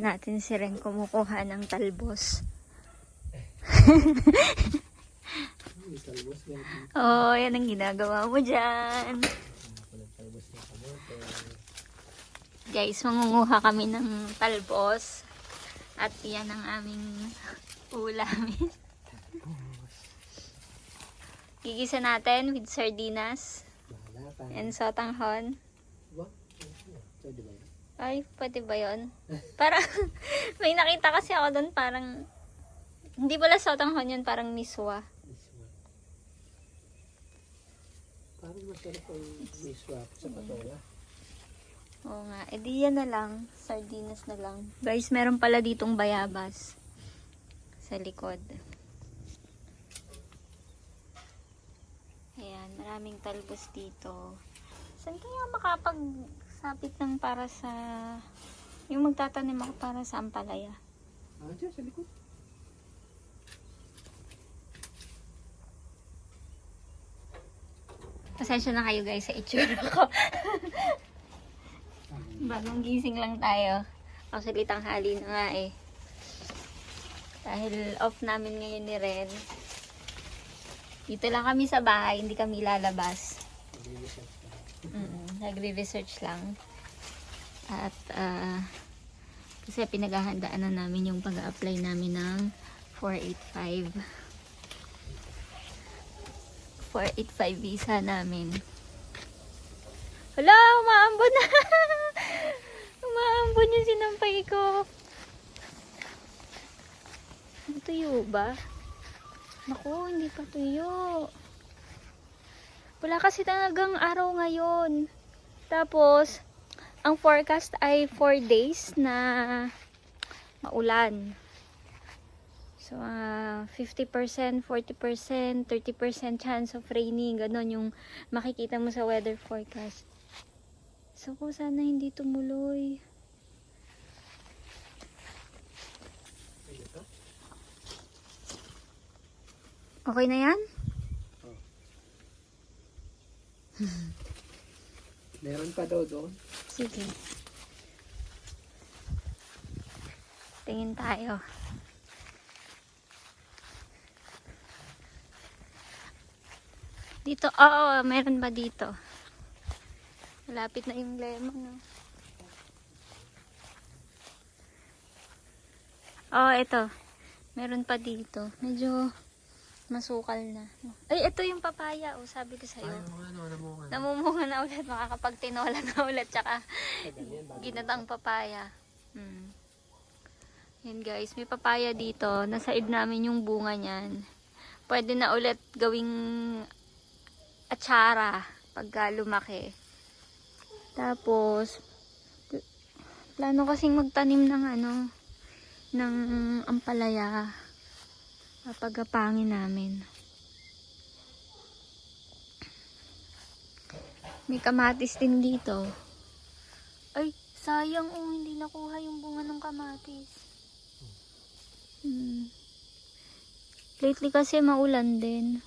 natin si Ren kumukuha ng talbos. Oh, yan ang ginagawa mo dyan. Guys, mangunguha kami ng talbos. At yan ang aming ulamin. Gigisa natin with sardinas and sotanghon. Ay, pwede ba yun? Parang, may nakita kasi ako doon parang, hindi pala sotanghon yun, parang miswa. Parang masarap ang miswa sa patola. Oo nga, edi yan na lang, sardinas na lang. Guys, meron pala ditong bayabas sa likod. Ayan, maraming talbos dito. Saan kaya makapagsapit ng para sa... Yung magtatanim ako para sa ampalaya? Diyan sa likod. Pasensya na kayo guys sa itsura ko. Bagong gising lang tayo. Actually, tanghali na nga eh. Dahil off namin ngayon ni Ren. Dito lang kami sa bahay, hindi kami lalabas. Nagre-research lang. At kasi pinaghahandaan na namin yung pag-a-apply namin ng 485 visa namin. Hala, umaambon na. Umaambon yung sinampay ko. Tuyo ba? Naku, hindi pa tuyo. Wala kasi talagang araw ngayon. Tapos, ang forecast ay 4 days na maulan. So, 50%, 40%, 30% chance of raining. Ganon yung makikita mo sa weather forecast. So, kung sana hindi tumuloy. Okay na yan? Meron pa daw doon. Sige. Tingin tayo. Dito, oo, meron ba dito? Malapit na yung lemon, no? Oo, ito. Meron pa dito. Medyo masukal na. Ay, ito yung papaya, oh, sabi ko sa'yo. Namumunga na ulit, makakapagtinola na ulit, tsaka ginatang papaya. Yan guys, may papaya dito. Nasaid namin yung bunga niyan. Pwede na ulit gawing atsara pagka lumaki. Tapos, plano kasing magtanim ng ng ampalaya. Papagapangin namin. May kamatis din dito. Ay, sayang oh, hindi nakuha yung bunga ng kamatis. Lately kasi maulan din.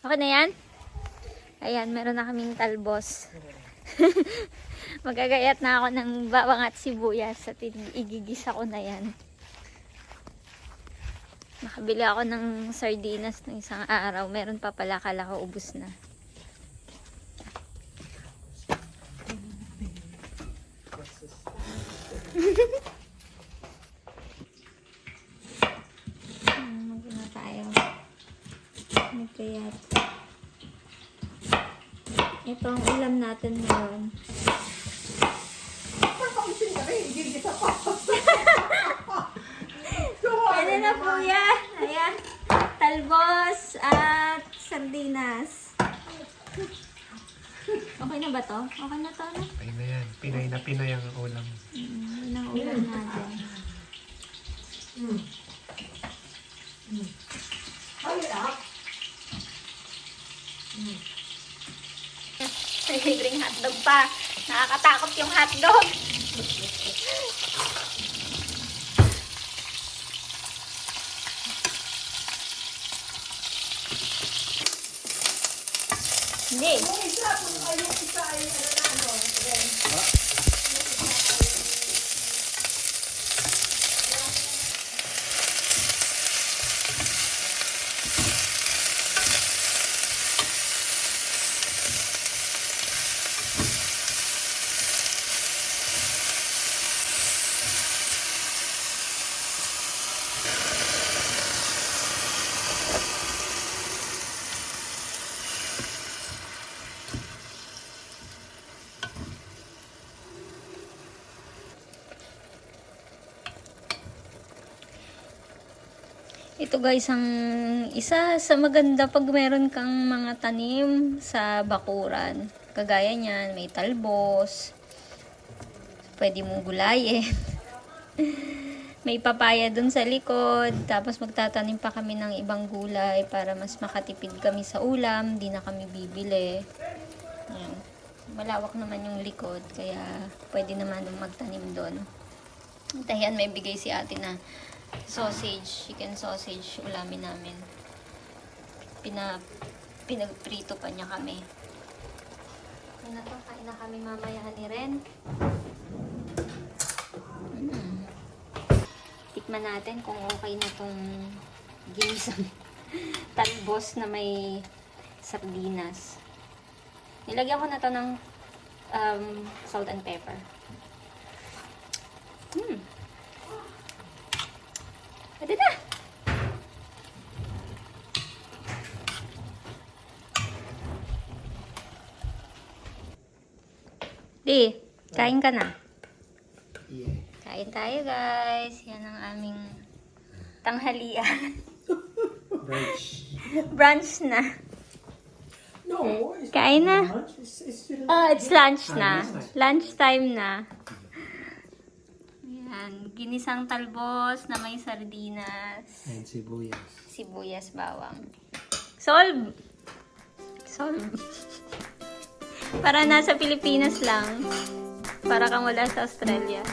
Okay na yan? Ayan, meron na kaming talbos. Magagayat na ako ng bawang at sibuyas at igigisa ko na yan. Nakabili ako ng sardinas ng isang araw. Meron pa pala, kala ko ubos na. Magana tayo. Nagkayat. Ito ang ulam natin ngayon. Pwede na po yan. Ayan. Talbos at sardinas. Okay na ba to? Okay na to, no? Ay na yan. Pinay na pinay ang ulam. Yun ang ulam natin. libreng hotdog pa. Nakakatakot yung hotdog. Hindi. Ito guys, ang isa sa maganda pag meron kang mga tanim sa bakuran. Kagaya niyan, may talbos. Pwede mong gulayin. May papaya dun sa likod. Tapos magtatanim pa kami ng ibang gulay para mas makatipid kami sa ulam. Di na kami bibili. Ayan. Malawak naman yung likod. Kaya pwede naman magtanim doon. At ayan, may bigay si ate na sausage, chicken sausage, ulamin namin. Pinagprito pa niya kami. Kain na to, kain na kami mamaya ni Ren. Tikman natin kung okay na tong ginisang talbos na may sardinas. Nilagyan ko na to ng salt and pepper. Pwede na! Di, kain ka na. Yeah. Kain tayo guys. Yan ang aming tanghalian. Brunch na. No, it's Kain na. lunch. It's still It's lunch na. Lunch time na. Yan. Ginisang talbos na may sardinas. and sibuyas. Sibuyas, bawang. Solve! Solve. Para nasa Pilipinas lang. Para kang wala sa Australia.